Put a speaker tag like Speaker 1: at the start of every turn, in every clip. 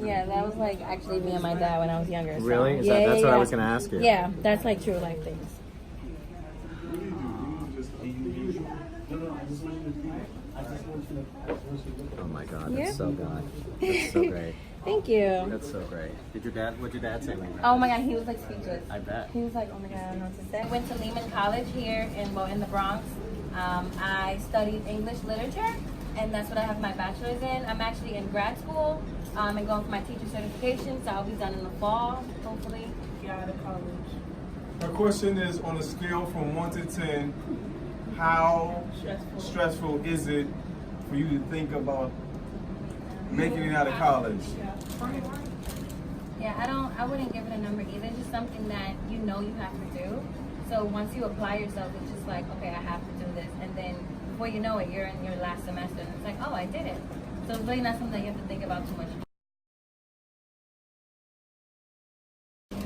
Speaker 1: Yeah, that was like actually me and my dad when I was younger. So.
Speaker 2: Really? That's what I was going to ask you.
Speaker 1: Yeah, that's like true life things.
Speaker 2: Oh my God, that's so good. That's so great.
Speaker 1: Thank you.
Speaker 2: That's so great. What'd your dad say when you met?
Speaker 1: Oh my God, he was like speechless.
Speaker 2: I bet.
Speaker 1: He was like, oh my God, I don't know what to say. I went to Lehman College here in the Bronx. I studied English literature, and that's what I have my bachelor's in. I'm actually in grad school and going for my teacher certification, so I'll be done in the fall, hopefully. Get out of college.
Speaker 3: Her question is, on a scale from 1 to 10, how stressful is it for you to think about making it out of college?
Speaker 1: Yeah, I wouldn't give it a number either. It's just something that you know you have to do. So once you apply yourself, it's just like, okay, I have to do this. And then before you know it, you're in your last semester and it's like, oh, I did it. So it's really not something that you have to think about too much.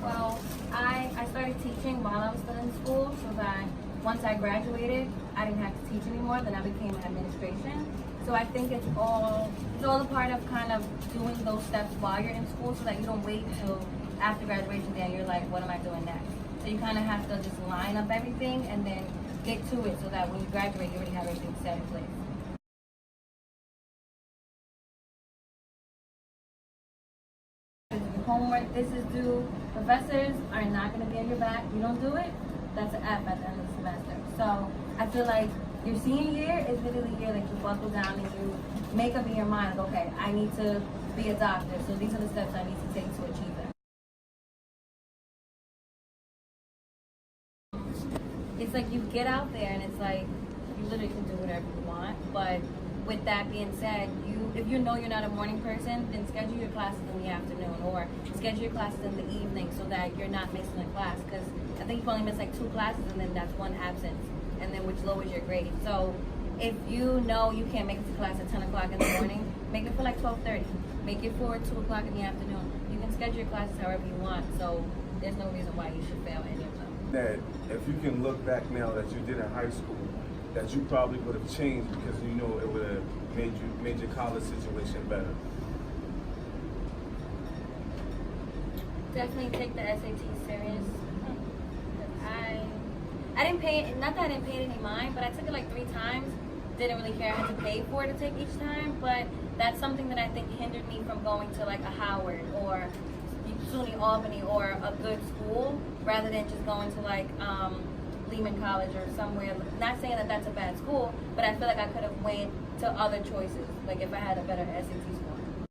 Speaker 1: Well, I started teaching while I was still in school so that once I graduated, I didn't have to teach anymore. Then I became administration. So I think it's all a part of kind of doing those steps while you're in school so that you don't wait until after graduation day and you're like, what am I doing next? So you kind of have to just line up everything and then get to it so that when you graduate, you already have everything set in place. Homework, this is due. Professors are not going to be on your back. You don't do it, that's an F at the end of the semester. So I feel like your senior year is really the year that you buckle down and you make up in your mind, like, okay, I need to be a doctor, so these are the steps I need to take to achieve that. It's like you get out there and it's like you literally can do whatever you want, but with that being said, if you know you're not a morning person, then schedule your classes in the afternoon or schedule your classes in the evening so that you're not missing a class, because I think you only miss like 2 classes and then that's 1 absence, and then which lowers your grade. So if you know you can't make it to class at 10 o'clock in the morning, make it for like 12:30. Make it for 2 o'clock in the afternoon. You can schedule your classes however you want, so there's no reason why you should fail any of them.
Speaker 3: That if you can look back now that you did in high school, that you probably would have changed because you know it would have made your college situation better?
Speaker 1: Definitely take the SAT serious. I didn't pay it, not that I didn't pay it any mind, but I took it like 3 times. Didn't really care. I had to pay for it to take each time, but that's something that I think hindered me from going to like a Howard or SUNY Albany or a good school rather than just going to like Lehman College or somewhere. Not saying that that's a bad school, but I feel like I could have went to other choices, like if I had a better SAT score.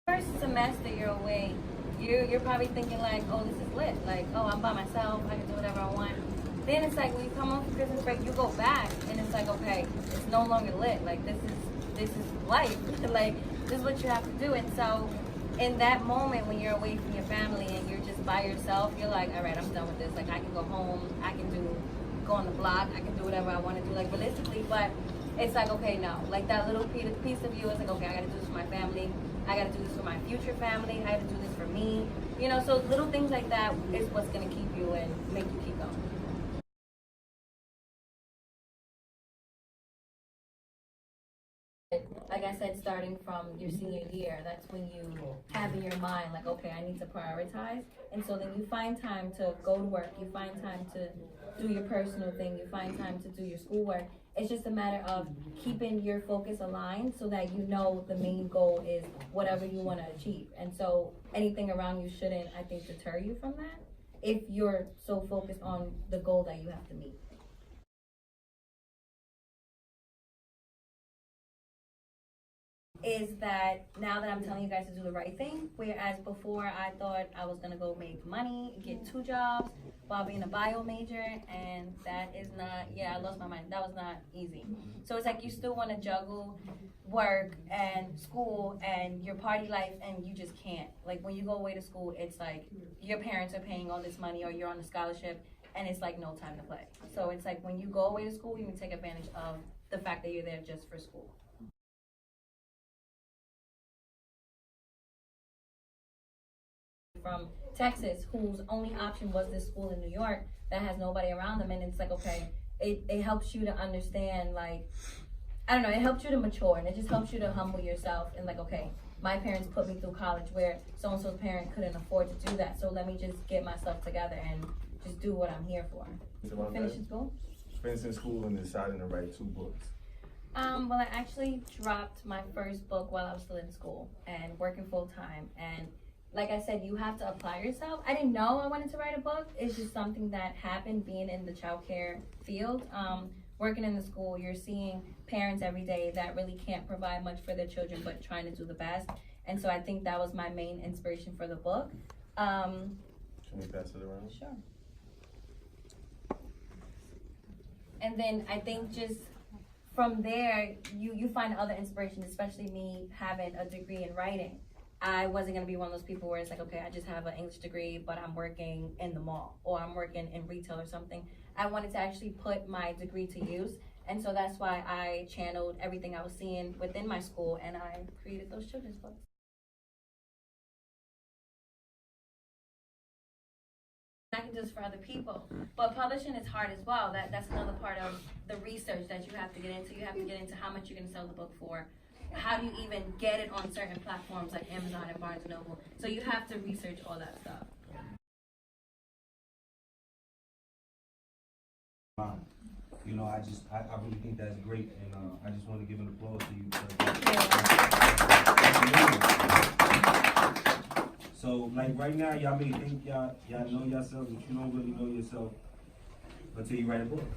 Speaker 1: First semester you're away, you're probably thinking like, oh, this is lit. Like, oh, I'm by myself, I can do whatever I want. Then it's like when you come home for Christmas break, you go back and it's like, okay, it's no longer lit. Like this is life. Like this is what you have to do. And so in that moment when you're away from your family and you're just by yourself, you're like, all right, I'm done with this. Like I can go home, I can go on the block, I can do whatever I want to do, like realistically, but it's like, okay, no. Like that little piece of you is like, okay, I gotta do this for my family, I gotta do this for my future family, I gotta do this for me. You know, so little things like that is what's gonna keep you and make you keep going. Like I said, starting from your senior year, that's when you have in your mind, like, okay, I need to prioritize. And so then you find time to go to work, you find time to do your personal thing, you find time to do your schoolwork. It's just a matter of keeping your focus aligned so that you know the main goal is whatever you want to achieve. And so anything around you shouldn't, I think, deter you from that if you're so focused on the goal that you have to meet. Is that now that I'm telling you guys to do the right thing, whereas before I thought I was gonna go make money, get 2 jobs while being a bio major, and that is not, I lost my mind. That was not easy. So it's like you still wanna juggle work and school and your party life, and you just can't. Like when you go away to school, it's like your parents are paying all this money or you're on a scholarship, and it's like no time to play. So it's like when you go away to school, you can take advantage of the fact that you're there just for school. From Texas, whose only option was this school in New York that has nobody around them, and it's like, okay, it helps you to understand like I don't know, it helps you to mature, and it just helps you to humble yourself and like, okay, my parents put me through college where so-and-so's parent couldn't afford to do that, so let me just get myself together and just do what I'm here for. Finishing school?
Speaker 3: Finishing school and deciding to write 2 books.
Speaker 1: Well, I actually dropped my first book while I was still in school and working full time. And like I said, you have to apply yourself. I didn't know I wanted to write a book. It's just something that happened being in the childcare field. Working in the school, you're seeing parents every day that really can't provide much for their children, but trying to do the best. And so I think that was my main inspiration for the book.
Speaker 3: Can we pass it around?
Speaker 1: Sure. And then I think just from there, you find other inspiration, especially me having a degree in writing. I wasn't gonna be one of those people where it's like, okay, I just have an English degree, but I'm working in the mall or I'm working in retail or something. I wanted to actually put my degree to use. And so that's why I channeled everything I was seeing within my school and I created those children's books. I can do this for other people, but publishing is hard as well. That's another part of the research that you have to get into. You have to get into how much you're going to sell the book for. How do you even get it on certain platforms like Amazon and Barnes & Noble? So you have to research all that stuff.
Speaker 4: You know, I really think that's great, and I just want to give an applause to you. So, like right now, y'all may think y'all know yourself, but you don't really know yourself until you write a book.